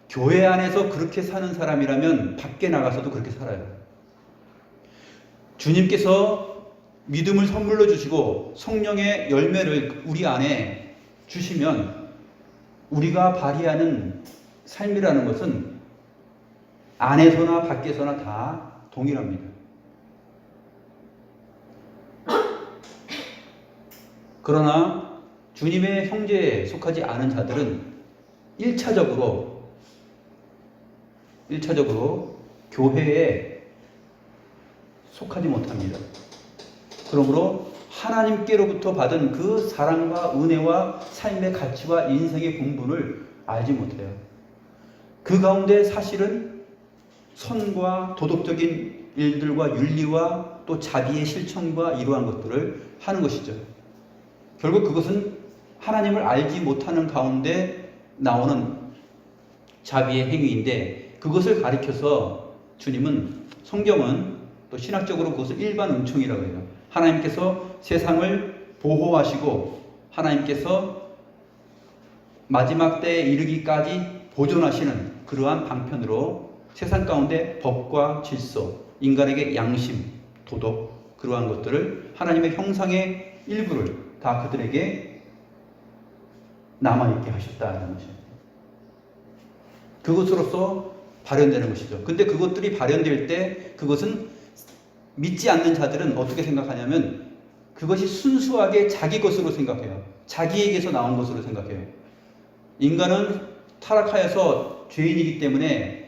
교회 안에서 그렇게 사는 사람이라면 밖에 나가서도 그렇게 살아요. 주님께서 믿음을 선물로 주시고 성령의 열매를 우리 안에 주시면 우리가 발휘하는 삶이라는 것은 안에서나 밖에서나 다 동일합니다. 그러나 주님의 형제에 속하지 않은 자들은 1차적으로 교회에 속하지 못합니다. 그러므로 하나님께로부터 받은 그 사랑과 은혜와 삶의 가치와 인생의 본분을 알지 못해요. 그 가운데 사실은 선과 도덕적인 일들과 윤리와 또 자기의 실천과 이러한 것들을 하는 것이죠. 결국 그것은 하나님을 알지 못하는 가운데 나오는 자비의 행위인데 그것을 가리켜서 주님은 성경은 또 신학적으로 그것을 일반 은총이라고 해요. 하나님께서 세상을 보호하시고 하나님께서 마지막 때에 이르기까지 보존하시는 그러한 방편으로 세상 가운데 법과 질서, 인간에게 양심, 도덕 그러한 것들을 하나님의 형상의 일부를 다 그들에게 남아있게 하셨다는 것입니다. 그것으로서 발현되는 것이죠. 근데 그것들이 발현될 때 그것은 믿지 않는 자들은 어떻게 생각하냐면 그것이 순수하게 자기 것으로 생각해요. 자기에게서 나온 것으로 생각해요. 인간은 타락하여서 죄인이기 때문에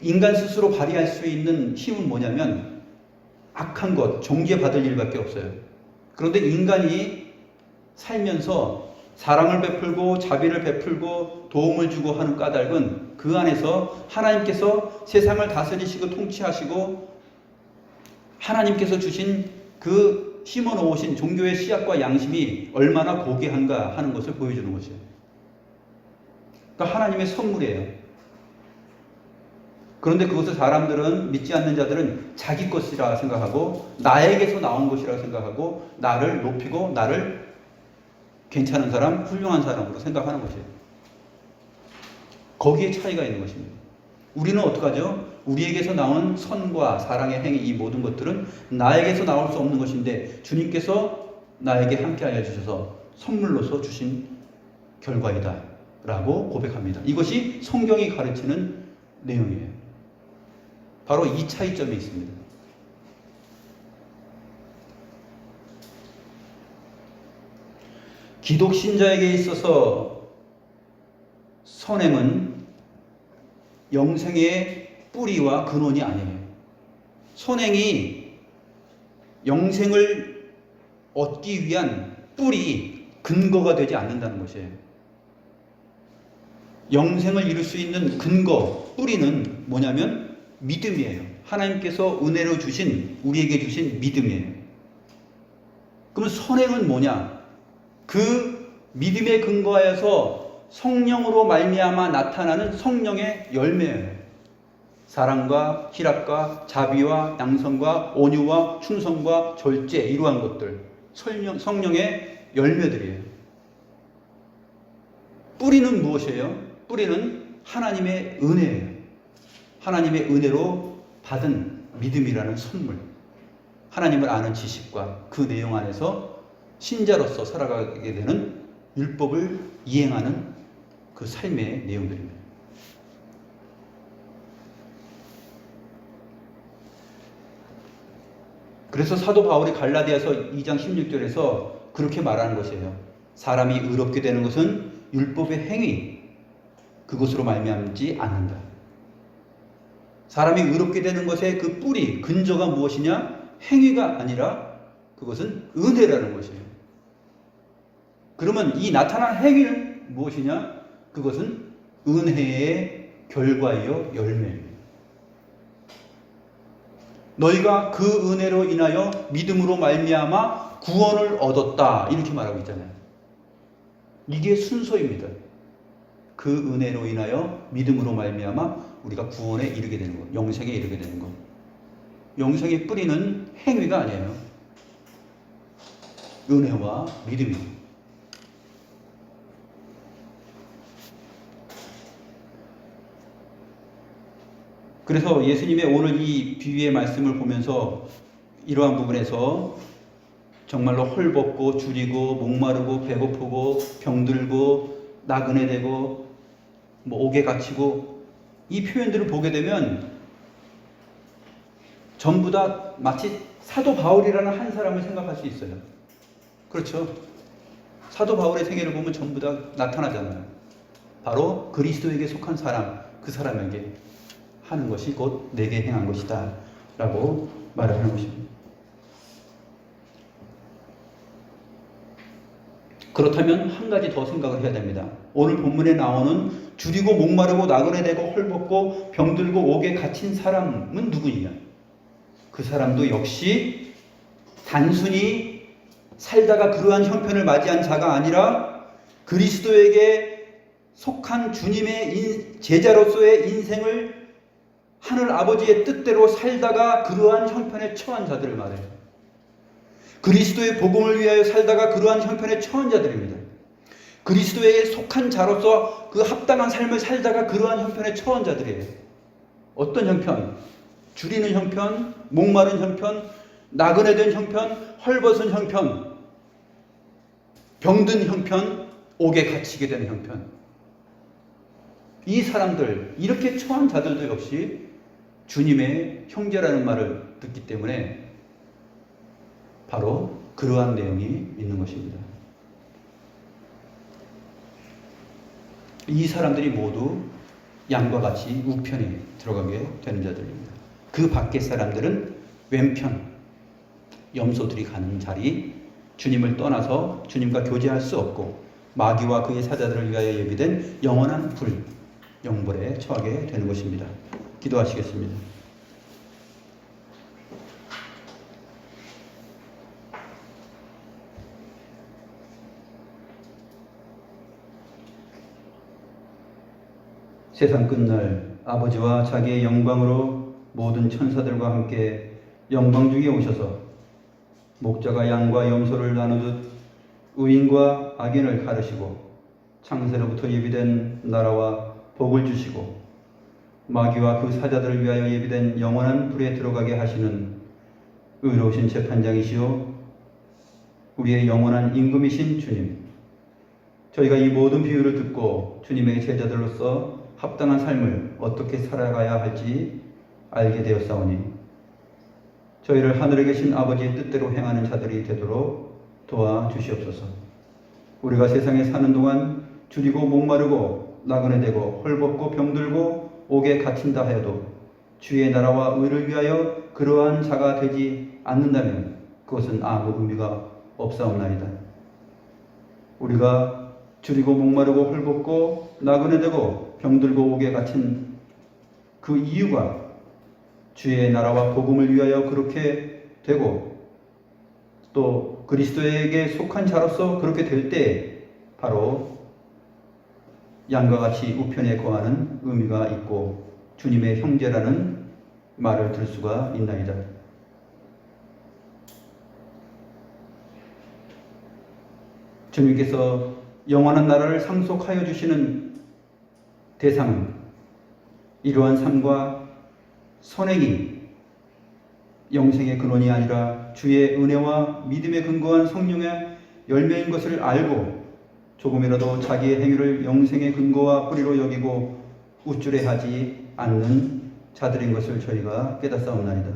인간 스스로 발휘할 수 있는 힘은 뭐냐면 악한 것, 정죄받을 일밖에 없어요. 그런데 인간이 살면서 사랑을 베풀고 자비를 베풀고 도움을 주고 하는 까닭은 그 안에서 하나님께서 세상을 다스리시고 통치하시고 하나님께서 주신 그 심어놓으신 종교의 씨앗과 양심이 얼마나 고귀한가 하는 것을 보여주는 것이에요. 그러니까 하나님의 선물이에요. 그런데 그것을 사람들은 믿지 않는 자들은 자기 것이라 생각하고 나에게서 나온 것이라 생각하고 나를 높이고 나를 괜찮은 사람, 훌륭한 사람으로 생각하는 것이에요. 거기에 차이가 있는 것입니다. 우리는 어떡하죠? 우리에게서 나온 선과 사랑의 행위 이 모든 것들은 나에게서 나올 수 없는 것인데 주님께서 나에게 함께하여 주셔서 선물로서 주신 결과이다 라고 고백합니다. 이것이 성경이 가르치는 내용이에요. 바로 이 차이점이 있습니다. 기독신자에게 있어서 선행은 영생의 뿌리와 근원이 아니에요. 선행이 영생을 얻기 위한 뿌리, 근거가 되지 않는다는 것이에요. 영생을 이룰 수 있는 근거, 뿌리는 뭐냐면 믿음이에요. 하나님께서 은혜로 주신, 우리에게 주신 믿음이에요. 그러면 선행은 뭐냐? 그 믿음에 근거하여서 성령으로 말미암아 나타나는 성령의 열매예요. 사랑과 희락과 자비와 양선과 온유와 충성과 절제, 이러한 것들, 성령의 열매들이에요. 뿌리는 무엇이에요? 뿌리는 하나님의 은혜예요. 하나님의 은혜로 받은 믿음이라는 선물, 하나님을 아는 지식과 그 내용 안에서 신자로서 살아가게 되는 율법을 이행하는 그 삶의 내용들입니다. 그래서 사도 바울이 갈라디아서 2장 16절에서 그렇게 말하는 것이에요. 사람이 의롭게 되는 것은 율법의 행위, 그것으로 말미암지 않는다. 사람이 의롭게 되는 것의 그 뿌리, 근저가 무엇이냐? 행위가 아니라 그것은 은혜라는 것이에요. 그러면 이 나타난 행위는 무엇이냐? 그것은 은혜의 결과이요 열매입니다. 너희가 그 은혜로 인하여 믿음으로 말미암아 구원을 얻었다, 이렇게 말하고 있잖아요. 이게 순서입니다. 그 은혜로 인하여 믿음으로 말미암아 우리가 구원에 이르게 되는 것, 영생에 이르게 되는 것. 영생의 뿌리는 행위가 아니에요. 은혜와 믿음입니다. 그래서 예수님의 오늘 이 비유의 말씀을 보면서 이러한 부분에서 정말로 헐벗고 줄이고 목마르고 배고프고 병들고 나그네 되고 옥에 갇히고 이 표현들을 보게 되면 전부 다 마치 사도 바울이라는 한 사람을 생각할 수 있어요. 그렇죠? 사도 바울의 생애를 보면 전부 다 나타나잖아요. 바로 그리스도에게 속한 사람, 그 사람에게 하는 것이 곧 내게 행한 것이다 라고 말을 하는 것입니다. 그렇다면 한 가지 더 생각을 해야 됩니다. 오늘 본문에 나오는 줄이고 목마르고 나그네 되고 헐벗고 병들고 옥에 갇힌 사람은 누구냐? 그 사람도 역시 단순히 살다가 그러한 형편을 맞이한 자가 아니라 그리스도에게 속한 주님의 제자로서의 인생을 하늘 아버지의 뜻대로 살다가 그러한 형편에 처한 자들을 말해요. 그리스도의 복음을 위하여 살다가 그러한 형편에 처한 자들입니다. 그리스도에게 속한 자로서 그 합당한 삶을 살다가 그러한 형편에 처한 자들이에요. 어떤 형편? 줄이는 형편, 목마른 형편, 나그네 된 형편, 헐벗은 형편, 병든 형편, 옥에 갇히게 되는 형편. 이 사람들, 이렇게 처한 자들도 역시 주님의 형제라는 말을 듣기 때문에 바로 그러한 내용이 있는 것입니다. 이 사람들이 모두 양과 같이 우편에 들어가게 되는 자들입니다. 그 밖의 사람들은 왼편, 염소들이 가는 자리, 주님을 떠나서 주님과 교제할 수 없고 마귀와 그의 사자들을 위하여 예비된 영원한 불, 영벌에 처하게 되는 것입니다. 기도하시겠습니다. 세상 끝날 아버지와 자기의 영광으로 모든 천사들과 함께 영광 중에 오셔서 목자가 양과 염소를 나누듯 의인과 악인을 가르시고 창세로부터 예비된 나라와 복을 주시고 마귀와 그 사자들을 위하여 예비된 영원한 불에 들어가게 하시는 의로우신 재판장이시오 우리의 영원한 임금이신 주님, 저희가 이 모든 비유를 듣고 주님의 제자들로서 합당한 삶을 어떻게 살아가야 할지 알게 되었사오니 저희를 하늘에 계신 아버지의 뜻대로 행하는 자들이 되도록 도와주시옵소서. 우리가 세상에 사는 동안 줄이고 목마르고 나그네 되고 헐벗고 병들고 옥에 갇힌다 하여도 주의 나라와 의를 위하여 그러한 자가 되지 않는다면 그것은 아무 의미가 없사옵나이다. 우리가 줄이고 목마르고 헐벗고 나그네 되고 병들고 옥에 갇힌 그 이유가 주의 나라와 복음을 위하여 그렇게 되고 또 그리스도에게 속한 자로서 그렇게 될 때 바로 양과 같이 우편에 거하는 의미가 있고 주님의 형제라는 말을 들 수가 있나이다. 주님께서 영원한 나라를 상속하여 주시는 대상은 이러한 삶과 선행이 영생의 근원이 아니라 주의 은혜와 믿음에 근거한 성령의 열매인 것을 알고 조금이라도 자기의 행위를 영생의 근거와 뿌리로 여기고 우쭐해하지 않는 자들인 것을 저희가 깨닫사옵나이다.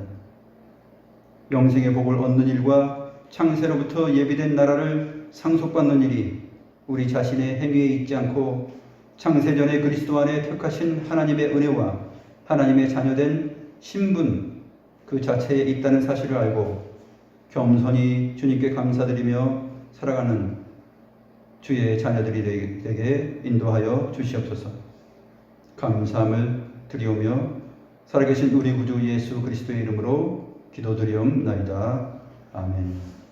영생의 복을 얻는 일과 창세로부터 예비된 나라를 상속받는 일이 우리 자신의 행위에 있지 않고 창세전에 그리스도 안에 택하신 하나님의 은혜와 하나님의 자녀된 신분 그 자체에 있다는 사실을 알고 겸손히 주님께 감사드리며 살아가는 주의 자녀들이 되게 인도하여 주시옵소서. 감사함을 드리오며 살아계신 우리 구주 예수 그리스도의 이름으로 기도드리옵나이다. 아멘.